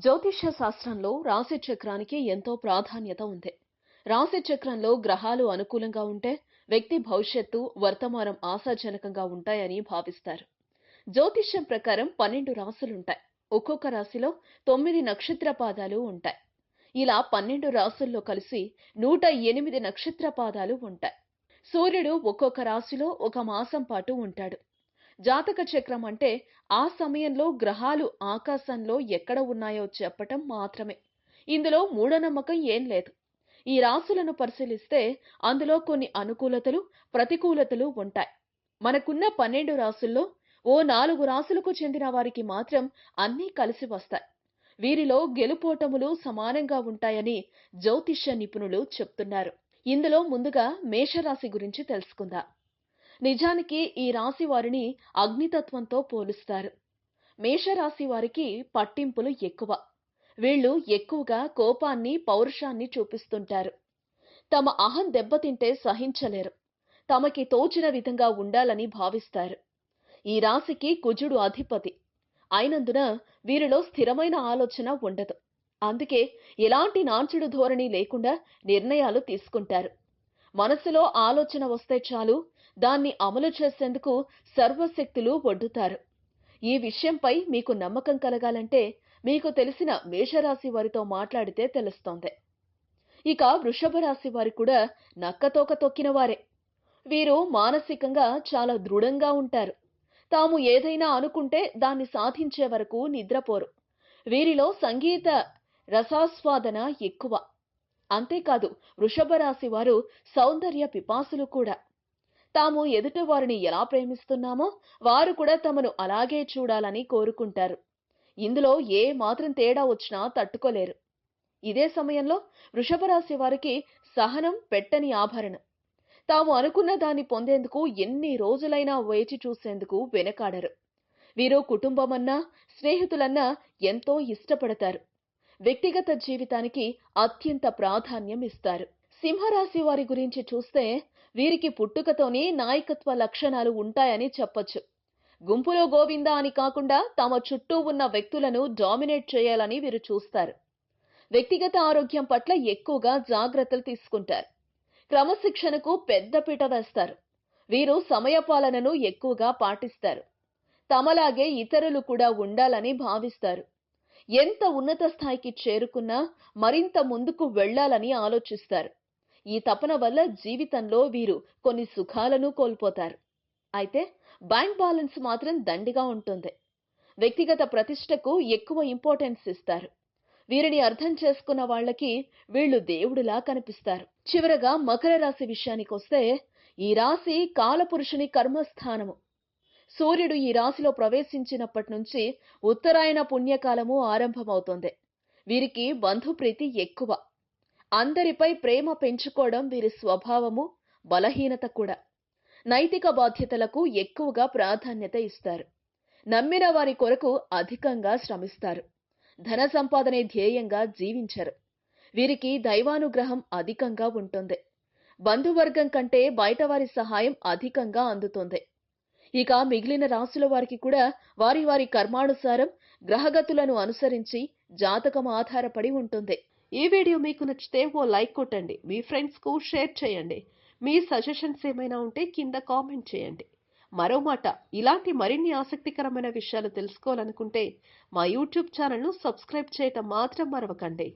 జ్యోతిష్య శాస్త్రంలో రాశి చక్రానికి ఎంతో ప్రాధాన్యత ఉంది. రాశి చక్రంలో గ్రహాలు అనుకూలంగా ఉంటే వ్యక్తి భవిష్యత్తు, వర్తమానం ఆశాజనకంగా ఉంటాయని భావిస్తారు. జ్యోతిష్యం ప్రకారం 12 రాశులుంటాయి. ఒక్కొక్క రాశిలో 9 నక్షత్ర పాదాలు ఉంటాయి. ఇలా 12 రాశుల్లో కలిసి 108 నక్షత్ర పాదాలు ఉంటాయి. సూర్యుడు ఒక్కొక్క రాశిలో ఒక మాసం పాటు ఉంటాడు. జాతక చక్రం అంటే ఆ సమయంలో గ్రహాలు ఆకాశంలో ఎక్కడ ఉన్నాయో చెప్పటం మాత్రమే. ఇందులో మూఢనమ్మకం ఏం లేదు. ఈ రాశులను పరిశీలిస్తే అందులో కొన్ని అనుకూలతలు, ప్రతికూలతలు ఉంటాయి. మనకున్న 12 రాశుల్లో ఓ 4 రాశులకు చెందిన వారికి మాత్రం అన్నీ కలిసి వస్తాయి. వీరిలో గెలుపోటములు సమానంగా ఉంటాయని జ్యోతిష్య నిపుణులు చెప్తున్నారు. ఇందులో ముందుగా మేషరాశి గురించి తెలుసుకుందాం. నిజానికి ఈ రాశి వారిని అగ్నితత్వంతో పోలుస్తారు. మేషరాశి వారికి పట్టింపులు ఎక్కువ. వీళ్ళు ఎక్కువగా కోపాన్ని, పౌరుషాన్ని చూపిస్తుంటారు. తమ అహం దెబ్బతింటే సహించలేరు. తమకి తోచిన విధంగా ఉండాలని భావిస్తారు. ఈ రాశికి కుజుడు అధిపతి అయినందున వీరిలో స్థిరమైన ఆలోచన ఉండదు. అందుకే ఎలాంటి నాంచుడు ధోరణి లేకుండా నిర్ణయాలు తీసుకుంటారు. మనసులో ఆలోచన వస్తే చాలు, దాన్ని అమలు చేసేందుకు సర్వశక్తులు ఒడ్డుతారు. ఈ విషయంపై మీకు నమ్మకం కలగాలంటే మీకు తెలిసిన మేషరాశి వారితో మాట్లాడితే తెలుస్తోంది. ఇక వృషభ రాశి వారు కూడా నక్కతోక తొక్కిన వారే. వీరు మానసికంగా చాలా దృఢంగా ఉంటారు. తాము ఏదైనా అనుకుంటే దాన్ని సాధించే వరకు నిద్రపోరు. వీరిలో సంగీత రసాస్వాదన ఎక్కువ. అంతేకాదు, వృషభ రాశి వారు సౌందర్య పిపాసులు కూడా. తాము ఎదుటి వారిని ఎలా ప్రేమిస్తున్నామో వారు కూడా తమను అలాగే చూడాలని కోరుకుంటారు. ఇందులో ఏ మాత్రం తేడా వచ్చినా తట్టుకోలేరు. ఇదే సమయంలో వృషభ రాశి వారికి సహనం పెట్టని ఆభరణం. తాము అనుకున్న దాన్ని పొందేందుకు ఎన్ని రోజులైనా వేచి చూసేందుకు వెనకాడరు. వీరు కుటుంబమన్నా, స్నేహితులన్నా ఎంతో ఇష్టపడతారు. వ్యక్తిగత జీవితానికి అత్యంత ప్రాధాన్యం ఇస్తారు. సింహరాశి వారి గురించి చూస్తే వీరికి పుట్టుకతోనే నాయకత్వ లక్షణాలు ఉంటాయని చెప్పొచ్చు. గుంపులో గోవిందా అని కాకుండా తమ చుట్టూ ఉన్న వ్యక్తులను డామినేట్ చేయాలని వీరు చూస్తారు. వ్యక్తిగత ఆరోగ్యం పట్ల ఎక్కువగా జాగ్రత్తలు తీసుకుంటారు. క్రమశిక్షణకు పెద్దపీట వేస్తారు. వీరు సమయపాలనను ఎక్కువగా పాటిస్తారు. తమలాగే ఇతరులు కూడా ఉండాలని భావిస్తారు. ఎంత ఉన్నత స్థాయికి చేరుకున్నా మరింత ముందుకు వెళ్లాలని ఆలోచిస్తారు. ఈ తపన వల్ల జీవితంలో వీరు కొన్ని సుఖాలను కోల్పోతారు. అయితే బ్యాంక్ బ్యాలెన్స్ మాత్రం దండిగా ఉంటుంది. వ్యక్తిగత ప్రతిష్టకు ఎక్కువ ఇంపార్టెన్స్ ఇస్తారు. వీరిని అర్థం చేసుకున్న వాళ్ళకి వీళ్ళు దేవుడిలా కనిపిస్తారు. చివరగా మకర రాశి విషయానికొస్తే ఈ రాశి కాలపురుషుని కర్మస్థానము. సూర్యుడు ఈ రాశిలో ప్రవేశించినప్పటి నుంచి ఉత్తరాయణ పుణ్యకాలము ఆరంభమవుతోంది. వీరికి బంధుప్రీతి ఎక్కువ. అందరిపై ప్రేమ పెంచుకోవడం వీరి స్వభావము, బలహీనత కూడా. నైతిక బాధ్యతలకు ఎక్కువగా ప్రాధాన్యత ఇస్తారు. నమ్మిన వారి కొరకు అధికంగా శ్రమిస్తారు. ధన సంపాదనే ధ్యేయంగా జీవించరు. వీరికి దైవానుగ్రహం అధికంగా ఉంటుంది. బంధువర్గం కంటే బయటవారి సహాయం అధికంగా అందుతుంది. ఇక మిగిలిన రాశుల వారికి కూడా వారి వారి కర్మానుసారం గ్రహగతులను అనుసరించి జాతకం ఆధారపడి ఉంటుంది. ఈ వీడియో మీకు నచ్చితే ఓ లైక్ కొట్టండి. మీ ఫ్రెండ్స్ కు షేర్ చేయండి. మీ సజెషన్స్ ఏమైనా ఉంటే కింద కామెంట్ చేయండి. మరో మాట, ఇలాంటి మరిన్ని ఆసక్తికరమైన విషయాలు తెలుసుకోవాలనుకుంటే మా యూట్యూబ్ ఛానల్ను సబ్స్క్రైబ్ చేయటం మాత్రం మరవకండి.